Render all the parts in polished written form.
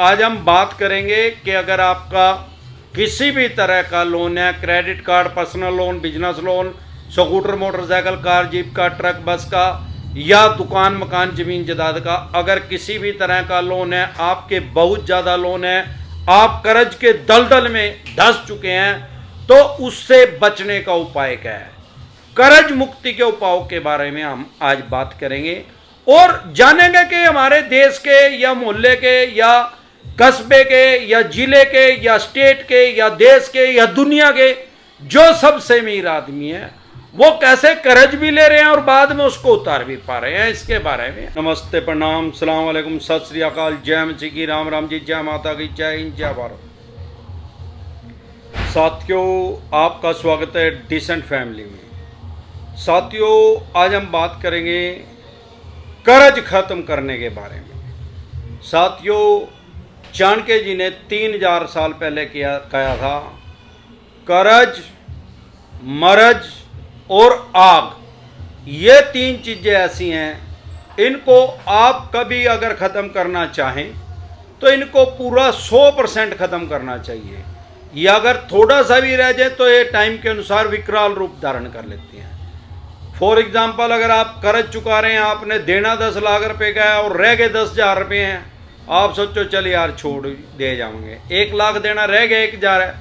आज हम बात करेंगे कि अगर आपका किसी भी तरह का लोन है, credit card, personal loan, business loan, scooter, motorcycle, car, jeep का, ट्रक, बस का या दुकान, मकान, जमीन जायदाद का, अगर किसी भी तरह का लोन है, आपके बहुत ज़्यादा लोन है, आप कर्ज के दलदल में धंस चुके हैं, तो उससे बचने का उपाय क्या है, कर्ज मुक्ति के उपायों के बारे में हम आज बात करेंगे और जानेंगे कि हमारे देश के या मोहल्ले के या कस्बे के या जिले के या स्टेट के या देश के या दुनिया के जो सबसे अमीर आदमी है वो कैसे कर्ज भी ले रहे हैं और बाद में उसको उतार भी पा रहे हैं। इसके बारे में नमस्ते, प्रणाम, सलाम वालेकुम, सत श्री अकाल, जय मसीह की, राम राम जी, जय माता की, जय हिंद, जय भारत। साथियों, आपका स्वागत है डिसेंट फैमिली में। साथियों, आज हम बात करेंगे कर्ज खत्म करने के बारे में। साथियों, चाणक्य जी ने 3000 साल पहले कहा था, कर्ज, मरज और आग, ये 3 चीज़ें ऐसी हैं, इनको आप कभी अगर ख़त्म करना चाहें तो इनको पूरा 100% ख़त्म करना चाहिए। ये अगर थोड़ा सा भी रह जाए तो ये टाइम के अनुसार विकराल रूप धारण कर लेती हैं। फॉर एग्जाम्पल, अगर आप कर्ज चुका रहे हैं, आपने देना 10 लाख रुपए का है और रह गए 10,000 रुपये हैं, आप सोचो चल यार छोड़ दे जाओगे, 1 लाख देना रह गया 1,000 है,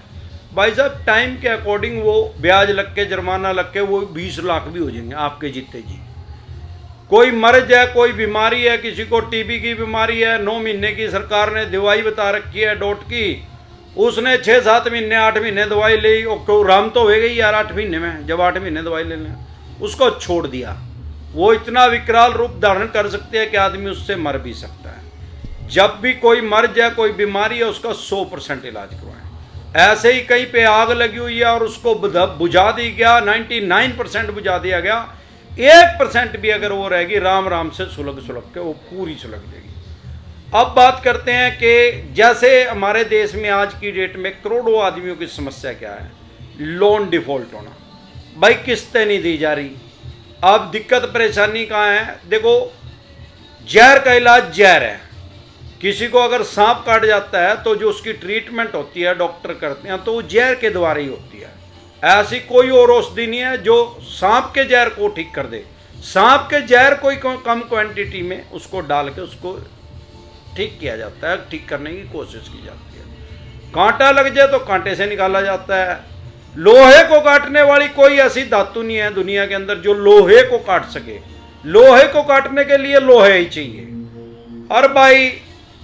भाई साहब टाइम के अकॉर्डिंग वो ब्याज लग के, जुर्माना लग के वो 20 लाख भी हो जाएंगे आपके जीते जी। कोई मर्ज है, कोई बीमारी है, किसी को टीबी की बीमारी है, 9 महीने की सरकार ने दवाई बता रखी है डॉट की, उसने 6-7 महीने 8 महीने दवाई ली और क्यों राम तो हो गई यार 8 महीने में, जब 8 महीने दवाई ले लें उसको छोड़ दिया। वो इतना विकराल रूप धारण कर सकते हैं कि आदमी उससे मर भी सकता है। जब भी कोई मर्ज है, कोई बीमारी है, उसका 100% इलाज करवाएं। ऐसे ही कहीं पे आग लगी हुई है और उसको बुझा दी गया, 99% बुझा दिया गया, 1% भी अगर वो रहेगी, राम राम से सुलग के वो पूरी सुलग जाएगी। अब बात करते हैं कि जैसे हमारे देश में आज की डेट में करोड़ों आदमियों की समस्या क्या है, लोन डिफॉल्ट होना। भाई किस्तें नहीं दी जा रही। अब दिक्कत परेशानी कहाँ है, देखो जहर का इलाज जहर है। किसी को अगर सांप काट जाता है तो जो उसकी ट्रीटमेंट होती है डॉक्टर करते हैं तो वो जहर के द्वारा ही होती है। ऐसी कोई और औषधि नहीं है जो सांप के जहर को ठीक कर दे। सांप के जहर कोई कम क्वांटिटी में उसको डाल के उसको ठीक किया जाता है, ठीक करने की कोशिश की जाती है। कांटा लग जाए तो कांटे से निकाला जाता है। लोहे को काटने वाली कोई ऐसी धातु नहीं है दुनिया के अंदर जो लोहे को काट सके। लोहे को काटने के लिए लोहे ही चाहिए। और भाई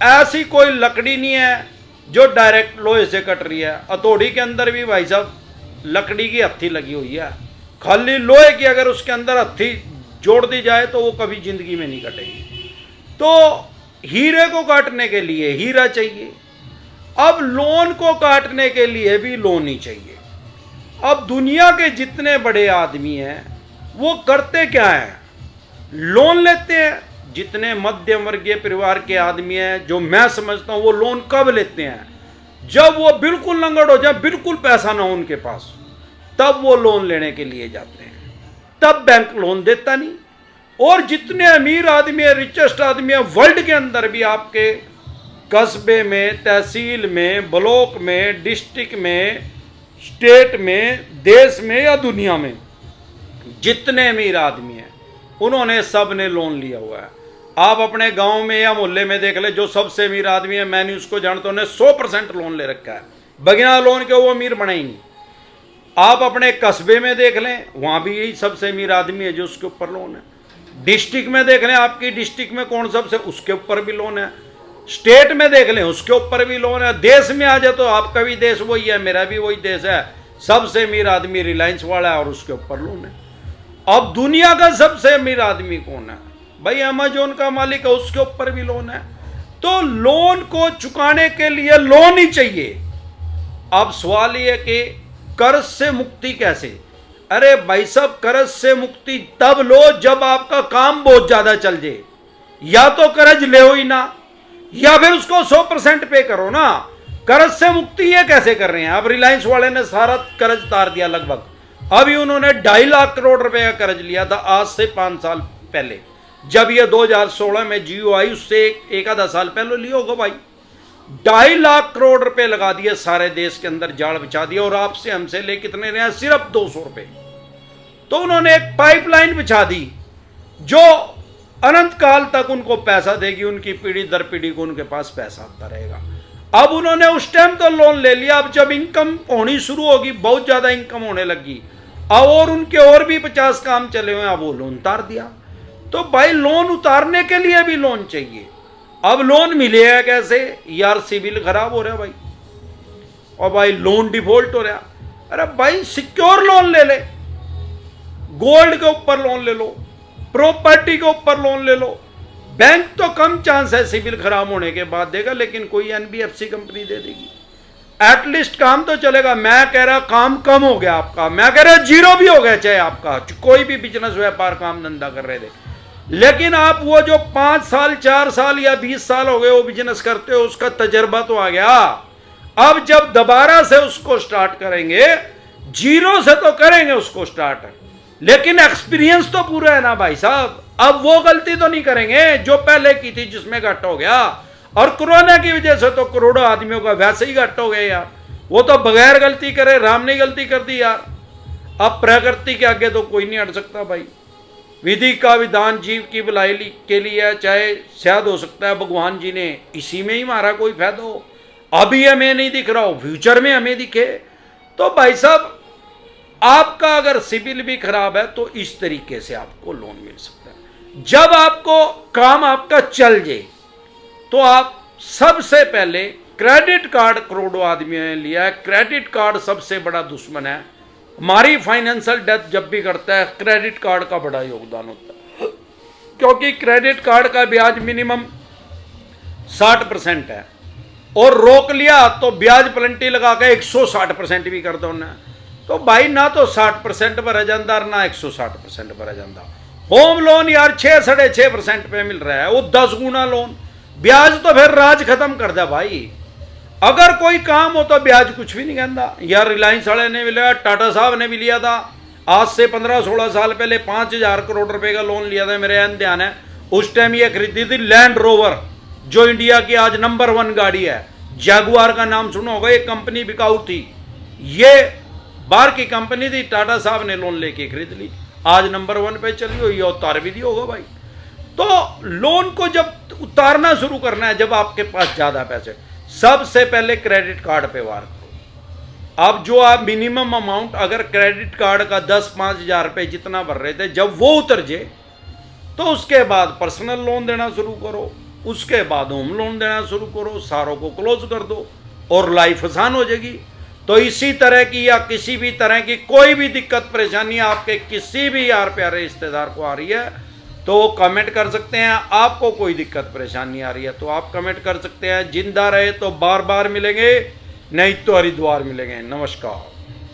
ऐसी कोई लकड़ी नहीं है जो डायरेक्ट लोहे से कट रही है। हथौड़ी के अंदर भी भाई साहब लकड़ी की हत्थी लगी हुई है। खाली लोहे की अगर उसके अंदर हत्थी जोड़ दी जाए तो वो कभी जिंदगी में नहीं कटेगी। तो हीरे को काटने के लिए हीरा चाहिए। अब लोन को काटने के लिए भी लोन ही चाहिए। अब दुनिया के जितने बड़े आदमी हैं वो करते क्या हैं, लोन लेते हैं। जितने मध्यम वर्गीय परिवार के आदमी हैं, जो मैं समझता हूं, वो लोन कब लेते हैं, जब वो बिल्कुल लंगड़ हो जाए, बिल्कुल पैसा ना हो उनके पास, तब वो लोन लेने के लिए जाते हैं। तब बैंक लोन देता नहीं। और जितने अमीर आदमी है, रिचेस्ट आदमी है वर्ल्ड के अंदर भी, आपके कस्बे में, तहसील में, ब्लॉक में, डिस्ट्रिक्ट में, स्टेट में, देश में या दुनिया में, जितने अमीर आदमी हैं उन्होंने सब ने लोन लिया हुआ है। आप अपने गांव में या मोहल्ले में देख ले, जो सबसे अमीर आदमी है, मैंने उसको जानता हूं, 100% लोन ले रखा है। बगैर लोन के वो अमीर बना ही नहीं। आप अपने कस्बे में देख लें, वहां भी यही सबसे अमीर आदमी है जो उसके ऊपर लोन है। डिस्ट्रिक्ट में देख लें, आपकी डिस्ट्रिक्ट में कौन सबसे, उसके ऊपर भी लोन है। स्टेट में देख लें, उसके ऊपर भी लोन है। देश में आ जाए तो आपका भी देश वही है, मेरा भी वही देश है। सबसे अमीर आदमी रिलायंस वाला है और उसके ऊपर लोन है। अब दुनिया का सबसे अमीर आदमी कौन है, भाई अमेजोन का मालिक है, उसके ऊपर भी लोन है। तो लोन को चुकाने के लिए लोन ही चाहिए। अब सवाल ये है कि कर्ज से मुक्ति कैसे। अरे भाई साहब, कर्ज से मुक्ति तब लो जब आपका काम बहुत ज्यादा चल जाए। या तो कर्ज ले ही ना, या फिर उसको 100% पे करो ना। कर्ज से मुक्ति ये कैसे कर रहे हैं। अब रिलायंस वाले ने सारा कर्ज तार दिया लगभग। अभी उन्होंने 2.5 लाख करोड़ रुपए का कर्ज लिया था आज से 5 साल पहले, जब ये 2016 में जियो आई, उससे एक आधा साल पहले लिया होगा भाई। 2.5 लाख करोड़ रुपए लगा दिए, सारे देश के अंदर जाल बिछा दिया, और आपसे हमसे ले कितने रहे हैं? सिर्फ 200 रुपए। तो उन्होंने एक पाइपलाइन बिछा दी जो अनंत काल तक उनको पैसा देगी, उनकी पीढ़ी दर पीढ़ी को उनके पास पैसा आता रहेगा। अब उन्होंने उस टाइम तो लोन ले लिया, अब जब इनकम होनी शुरू होगी, बहुत ज्यादा इनकम होने लगी, अब और उनके और भी 50 काम चले हुए, अब वो लोन उतार दिया। तो भाई लोन उतारने के लिए भी लोन चाहिए। अब लोन मिलेगा कैसे यार? सिविल खराब हो रहा भाई, और भाई लोन डिफॉल्ट हो रहा। अरे भाई सिक्योर लोन ले ले, गोल्ड के ऊपर लोन ले लो, प्रॉपर्टी के ऊपर लोन ले लो। बैंक तो कम चांस है सिविल खराब होने के बाद देगा, लेकिन कोई एनबीएफसी कंपनी दे देगी, एटलीस्ट काम तो चलेगा। मैं कह रहा काम कम हो गया आपका, मैं कह रहा जीरो भी हो गया चाहे आपका, कोई भी बिजनेस व्यापार काम धंधा कर रहे थे, लेकिन आप वो जो 5 साल 4 साल या 20 साल हो गए वो बिजनेस करते हो, उसका तजर्बा तो आ गया। अब जब दोबारा से उसको स्टार्ट करेंगे, जीरो से तो करेंगे उसको स्टार्ट, लेकिन एक्सपीरियंस तो पूरा है ना भाई साहब। अब वो गलती तो नहीं करेंगे जो पहले की थी जिसमें घट हो गया, और कोरोना की वजह से तो करोड़ों आदमियों का वैसे ही घट हो गया यार। वो तो बगैर गलती करे, राम ने गलती कर दी यार। अब प्रकृति के आगे तो कोई नहीं हट सकता भाई। विधि का विधान जीव की भलाई के लिए है, चाहे शायद हो सकता है भगवान जी ने इसी में ही हमारा कोई फायदा हो, अभी हमें नहीं दिख रहा हो, फ्यूचर में हमें दिखे। तो भाई साहब आपका अगर सिविल भी खराब है तो इस तरीके से आपको लोन मिल सकता है। जब आपको काम आपका चल जाए तो आप सबसे पहले क्रेडिट कार्ड, करोड़ों आदमियों ने लिया है, क्रेडिट कार्ड सबसे बड़ा दुश्मन है। हमारी फाइनेंशियल डेथ जब भी करता है क्रेडिट कार्ड का बड़ा योगदान होता है, क्योंकि क्रेडिट कार्ड का ब्याज मिनिमम 60% है, और रोक लिया तो ब्याज प्लंटी लगा के 160% भी कर दो ना, तो भाई ना तो 60% भरा जाता ना 160% भरा जाता। होम लोन यार 6-6.5% पे मिल रहा है, वो 10 गुना लोन, ब्याज तो फिर राज खत्म कर दे भाई। अगर कोई काम हो तो ब्याज कुछ भी नहीं कहता यार। रिलायंस वाले ने भी लिया, टाटा साहब ने भी लिया था, आज से 15-16 साल पहले 5,000 करोड़ रुपए का लोन लिया था, मेरे ध्यान है। उस टाइम ये खरीदी थी लैंड रोवर, जो इंडिया की आज नंबर 1 गाड़ी है। जैगुआर का नाम सुना होगा, एक कंपनी बिकाऊ थी, ये बाहर की कंपनी थी, टाटा साहब ने लोन लेके खरीद ली, आज नंबर 1 पे चली हुई है, उतार भी दिया होगा भाई। तो लोन को जब उतारना शुरू करना है, जब आपके पास ज्यादा पैसे, सबसे पहले क्रेडिट कार्ड पे वार करो। अब जो आप मिनिमम अमाउंट अगर क्रेडिट कार्ड का 10-5 हजार रुपए जितना भर रहे थे, जब वो उतर जाए तो उसके बाद पर्सनल लोन देना शुरू करो, उसके बाद होम लोन देना शुरू करो, सारों को क्लोज कर दो और लाइफ आसान हो जाएगी। तो इसी तरह की या किसी भी तरह की कोई भी दिक्कत परेशानी आपके किसी भी यार प्यारे रिश्तेदार को आ रही है तो कमेंट कर सकते हैं। आपको कोई दिक्कत परेशानी आ रही है तो आप कमेंट कर सकते हैं। जिंदा रहे तो बार बार मिलेंगे, नहीं तो हरिद्वार मिलेंगे। नमस्कार।